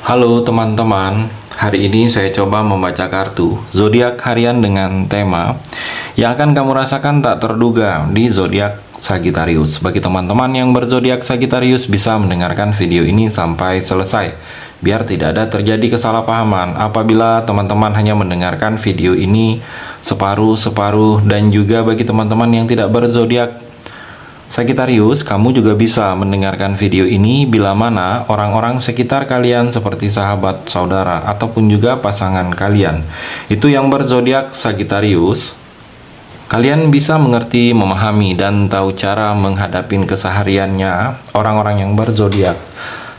Halo teman-teman, hari ini saya coba membaca kartu zodiak harian dengan tema yang akan kamu rasakan tak terduga di zodiak Sagittarius. Bagi teman-teman yang berzodiak Sagittarius bisa mendengarkan video ini sampai selesai, biar tidak ada terjadi kesalahpahaman apabila teman-teman hanya mendengarkan video ini separuh-separuh. Dan juga bagi teman-teman yang tidak berzodiak Sagittarius, kamu juga bisa mendengarkan video ini bila mana orang-orang sekitar kalian seperti sahabat, saudara, ataupun juga pasangan kalian itu yang berzodiak Sagittarius. Kalian bisa mengerti, memahami, dan tahu cara menghadapi kesehariannya orang-orang yang berzodiak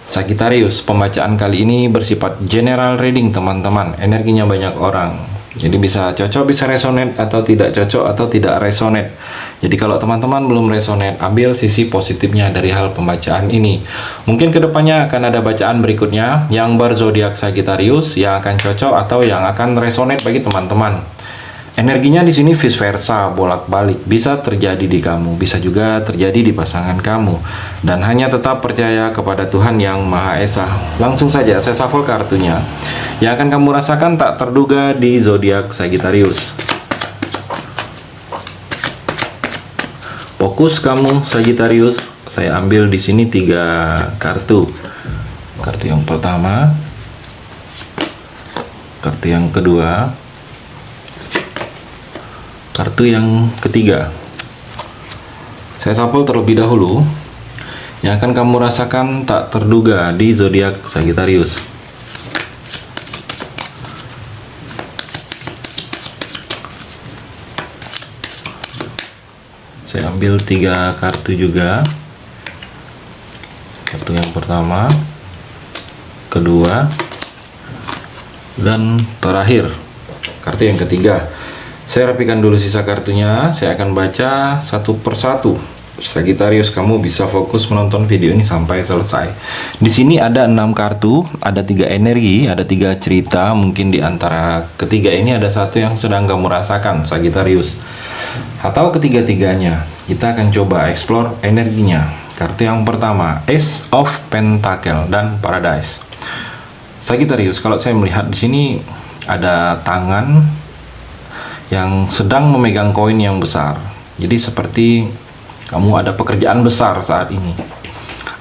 Sagittarius. Pembacaan kali ini bersifat general reading teman-teman, energinya banyak orang. Jadi bisa cocok, bisa resonate, atau tidak cocok, atau tidak resonate. Jadi kalau teman-teman belum resonate, ambil sisi positifnya dari hal pembacaan ini. Mungkin kedepannya akan ada bacaan berikutnya yang berzodiak Sagittarius yang akan cocok atau yang akan resonate bagi teman-teman. Energinya di sini vice versa, bolak-balik, bisa terjadi di kamu, bisa juga terjadi di pasangan kamu. Dan hanya tetap percaya kepada Tuhan Yang Maha Esa. Langsung saja saya shuffle kartunya yang akan kamu rasakan tak terduga di zodiak Sagittarius. Fokus kamu Sagittarius. Saya ambil di sini 3 kartu. Kartu yang pertama, kartu yang kedua, kartu yang ketiga. Saya shuffle terlebih dahulu yang akan kamu rasakan tak terduga di zodiak Sagittarius. Saya ambil 3 kartu juga. Kartu yang pertama, kedua, dan terakhir kartu yang ketiga. Saya rapikan dulu sisa kartunya. Saya akan baca satu persatu. Sagittarius, kamu bisa fokus menonton video ini sampai selesai. Di sini ada 6 kartu, ada 3 energi, ada 3 cerita. Mungkin di antara ketiga ini ada satu yang sedang kamu rasakan, Sagittarius, atau ketiga-tiganya. Kita akan coba explore energinya. Kartu yang pertama, Ace of Pentacle dan Paradise. Sagittarius, kalau saya melihat di sini ada tangan yang sedang memegang koin yang besar. Jadi seperti kamu ada pekerjaan besar saat ini,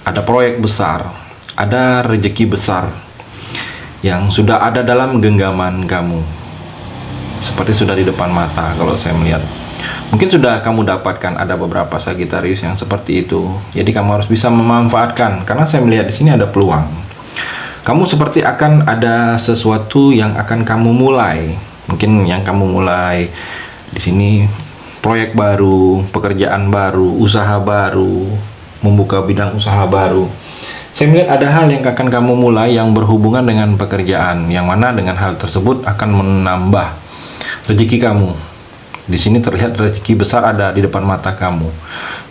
ada proyek besar, ada rezeki besar yang sudah ada dalam genggaman kamu, seperti sudah di depan mata. Kalau saya melihat, mungkin sudah kamu dapatkan. Ada beberapa Sagittarius yang seperti itu. Jadi kamu harus bisa memanfaatkan, karena saya melihat di sini ada peluang. Kamu seperti akan ada sesuatu yang akan kamu mulai. Mungkin yang kamu mulai di sini proyek baru, pekerjaan baru, usaha baru, membuka bidang usaha baru. Saya melihat ada hal yang akan kamu mulai yang berhubungan dengan pekerjaan, yang mana dengan hal tersebut akan menambah rezeki kamu. Di sini terlihat rezeki besar ada di depan mata kamu.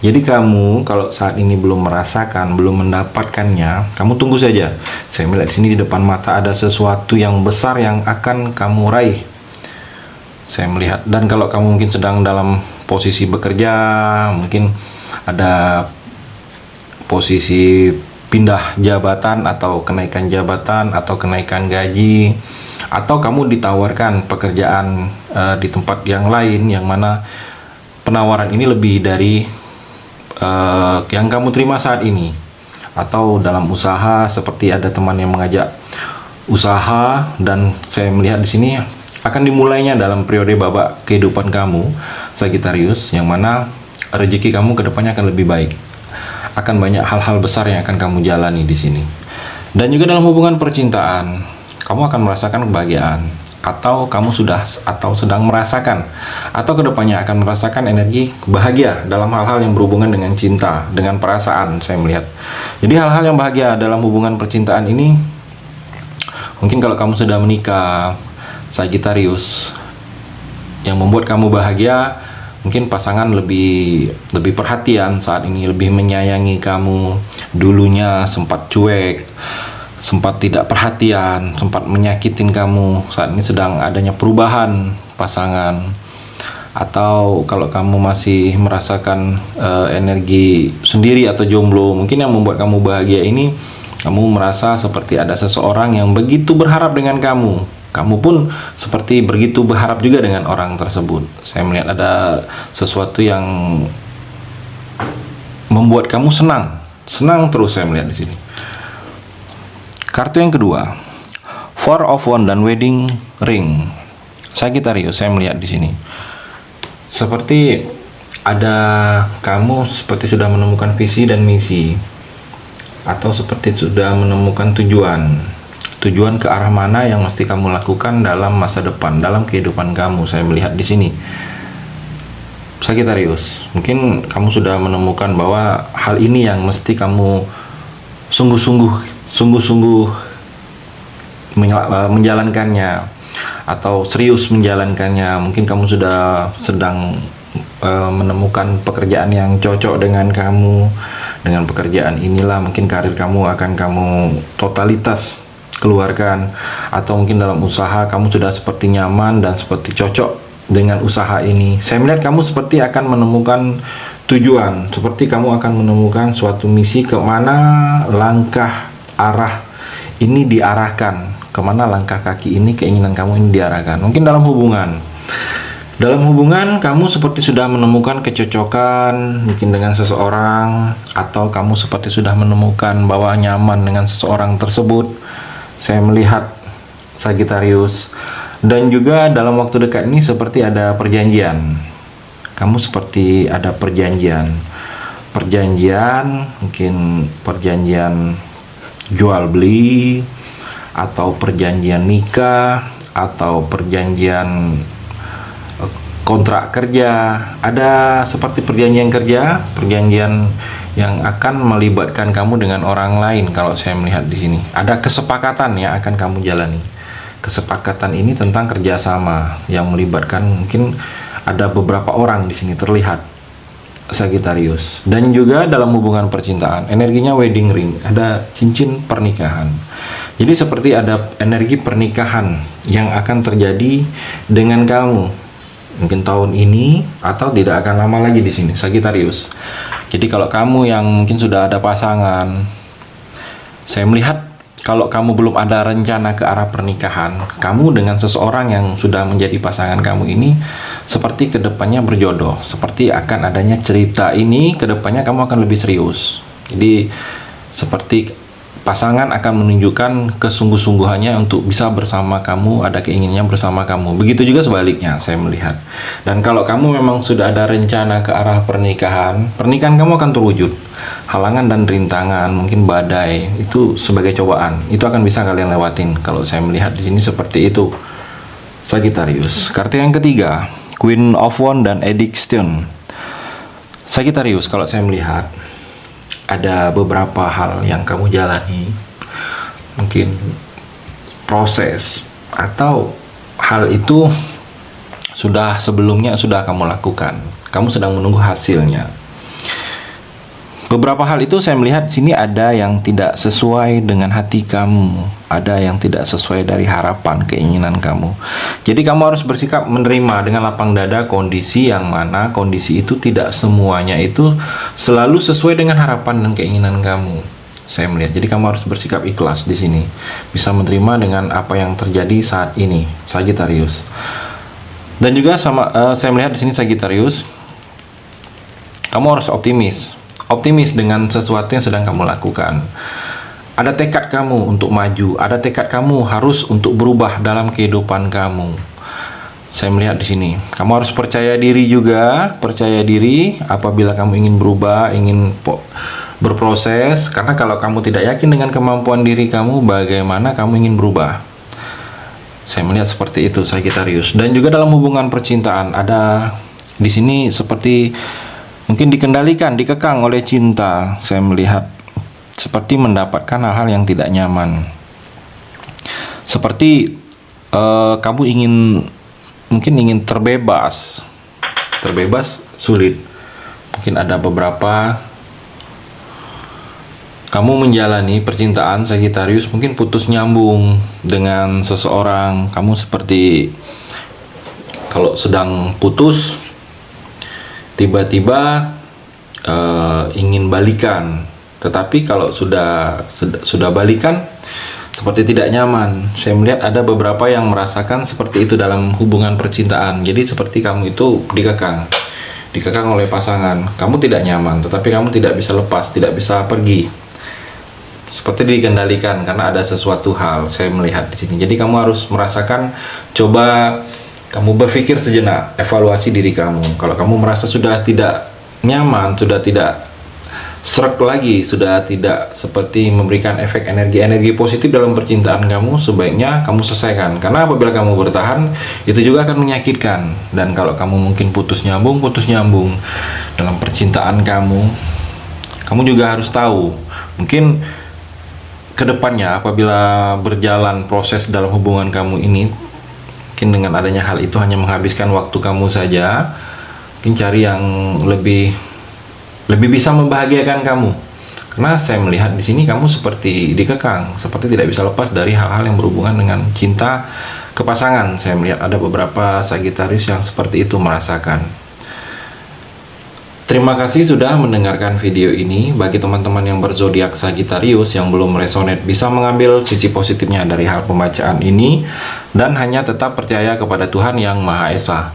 Jadi kamu kalau saat ini belum merasakan, belum mendapatkannya, kamu tunggu saja. Saya melihat di sini di depan mata ada sesuatu yang besar yang akan kamu raih. Saya melihat, dan kalau kamu mungkin sedang dalam posisi bekerja, mungkin ada posisi pindah jabatan atau kenaikan jabatan atau kenaikan gaji, atau kamu ditawarkan pekerjaan di tempat yang lain yang mana penawaran ini lebih dari yang kamu terima saat ini, atau dalam usaha seperti ada teman yang mengajak usaha. Dan saya melihat di sini akan dimulainya dalam periode babak kehidupan kamu Sagittarius, yang mana rezeki kamu kedepannya akan lebih baik. Akan banyak hal-hal besar yang akan kamu jalani di sini. Dan juga dalam hubungan percintaan, kamu akan merasakan kebahagiaan, atau kamu sudah atau sedang merasakan, atau kedepannya akan merasakan energi bahagia dalam hal-hal yang berhubungan dengan cinta, dengan perasaan. Saya melihat, jadi hal-hal yang bahagia dalam hubungan percintaan ini, mungkin kalau kamu sudah menikah Sagittarius, yang membuat kamu bahagia, mungkin pasangan lebih perhatian saat ini, lebih menyayangi kamu. Dulunya sempat cuek, sempat tidak perhatian, sempat menyakitin kamu. Saat ini sedang adanya perubahan pasangan. Atau kalau kamu masih merasakan energi sendiri atau jomblo, mungkin yang membuat kamu bahagia ini Kamu merasa seperti ada seseorang yang begitu berharap dengan kamu. Kamu pun seperti begitu berharap juga dengan orang tersebut. Saya melihat ada sesuatu yang membuat kamu senang. Senang terus saya melihat di sini. Kartu yang kedua, Four of Wands dan Wedding Ring. Sagittarius, saya melihat di sini. Seperti ada kamu seperti sudah menemukan visi dan misi, atau seperti sudah menemukan tujuan ke arah mana yang mesti kamu lakukan dalam masa depan, dalam kehidupan kamu. Saya melihat di sini. Sagittarius, mungkin kamu sudah menemukan bahwa hal ini yang mesti kamu sungguh-sungguh menjalankannya, atau serius menjalankannya. Mungkin kamu sudah sedang menemukan pekerjaan yang cocok dengan kamu. Dengan pekerjaan inilah mungkin karir kamu akan kamu totalitas keluarkan, atau mungkin dalam usaha kamu sudah seperti nyaman dan seperti cocok dengan usaha ini. Saya melihat kamu seperti akan menemukan tujuan, seperti kamu akan menemukan suatu misi, kemana langkah arah ini diarahkan, kemana langkah kaki ini, keinginan kamu ini diarahkan. Mungkin dalam hubungan kamu seperti sudah menemukan kecocokan mungkin dengan seseorang, atau kamu seperti sudah menemukan bahwa nyaman dengan seseorang tersebut. Saya melihat Sagittarius. Dan juga dalam waktu dekat ini seperti ada perjanjian. Kamu seperti ada perjanjian, mungkin perjanjian jual beli, atau perjanjian nikah, atau perjanjian kontrak kerja. Ada seperti perjanjian kerja, perjanjian yang akan melibatkan kamu dengan orang lain. Kalau saya melihat di sini ada kesepakatan yang akan kamu jalani. Kesepakatan ini tentang kerjasama yang melibatkan mungkin ada beberapa orang di sini terlihat, Sagittarius. Dan juga dalam hubungan percintaan, energinya wedding ring, ada cincin pernikahan. Jadi seperti ada energi pernikahan yang akan terjadi dengan kamu, mungkin tahun ini atau tidak akan lama lagi di sini, Sagittarius. Jadi kalau kamu yang mungkin sudah ada pasangan, saya melihat kalau kamu belum ada rencana ke arah pernikahan, kamu dengan seseorang yang sudah menjadi pasangan kamu ini seperti kedepannya berjodoh, seperti akan adanya cerita ini, kedepannya kamu akan lebih serius. Jadi seperti pasangan akan menunjukkan kesungguh-sungguhannya untuk bisa bersama kamu, ada keinginannya bersama kamu. Begitu juga sebaliknya saya melihat. Dan kalau kamu memang sudah ada rencana ke arah pernikahan kamu akan terwujud. Halangan dan rintangan, mungkin badai, itu sebagai cobaan, itu akan bisa kalian lewatin. Kalau saya melihat di sini seperti itu, Sagittarius. Kartu yang ketiga, Queen of Wands dan Addiction. Sagittarius, kalau saya melihat ada beberapa hal yang kamu jalani, mungkin proses atau hal itu sebelumnya sudah kamu lakukan, kamu sedang menunggu hasilnya. Beberapa hal itu saya melihat sini ada yang tidak sesuai dengan hati kamu, ada yang tidak sesuai dari harapan, keinginan kamu. Jadi kamu harus bersikap menerima dengan lapang dada kondisi yang mana kondisi itu tidak semuanya itu selalu sesuai dengan harapan dan keinginan kamu. Saya melihat, jadi kamu harus bersikap ikhlas di sini, bisa menerima dengan apa yang terjadi saat ini, Sagittarius. Dan juga saya melihat di sini Sagittarius, kamu harus optimis dengan sesuatu yang sedang kamu lakukan. Ada tekad kamu untuk maju, ada tekad kamu harus untuk berubah dalam kehidupan kamu. Saya melihat di sini, kamu harus percaya diri juga, apabila kamu ingin berubah, ingin berproses. Karena kalau kamu tidak yakin dengan kemampuan diri kamu, bagaimana kamu ingin berubah? Saya melihat seperti itu, Sagittarius. Dan juga dalam hubungan percintaan, ada di sini seperti mungkin dikekang oleh cinta. Saya melihat seperti mendapatkan hal-hal yang tidak nyaman. Seperti kamu ingin terbebas sulit. Mungkin ada beberapa kamu menjalani percintaan, Sagittarius, mungkin putus nyambung dengan seseorang. Kamu seperti kalau sedang putus, tiba-tiba ingin balikan, Tetapi kalau sudah balikan, seperti tidak nyaman. Saya melihat ada beberapa yang merasakan seperti itu dalam hubungan percintaan. Jadi seperti kamu itu dikekang oleh pasangan. Kamu tidak nyaman, tetapi kamu tidak bisa lepas, tidak bisa pergi. Seperti dikendalikan karena ada sesuatu hal. Saya melihat di sini. Jadi kamu harus merasakan, coba kamu berpikir sejenak, evaluasi diri kamu. Kalau kamu merasa sudah tidak nyaman, sudah tidak srek lagi, sudah tidak seperti memberikan efek energi positif dalam percintaan kamu, sebaiknya kamu selesaikan. Karena apabila kamu bertahan, itu juga akan menyakitkan. Dan kalau kamu mungkin putus nyambung dalam percintaan kamu juga harus tahu, mungkin kedepannya apabila berjalan proses dalam hubungan kamu ini, mungkin dengan adanya hal itu hanya menghabiskan waktu kamu saja. Mungkin cari yang lebih bisa membahagiakan kamu. Karena saya melihat di sini kamu seperti dikekang, seperti tidak bisa lepas dari hal-hal yang berhubungan dengan cinta ke pasangan. Saya melihat ada beberapa Sagittarius yang seperti itu merasakan. Terima kasih sudah mendengarkan video ini. Bagi teman-teman yang berzodiak Sagittarius yang belum resonate, bisa mengambil sisi positifnya dari hal pembacaan ini dan hanya tetap percaya kepada Tuhan Yang Maha Esa.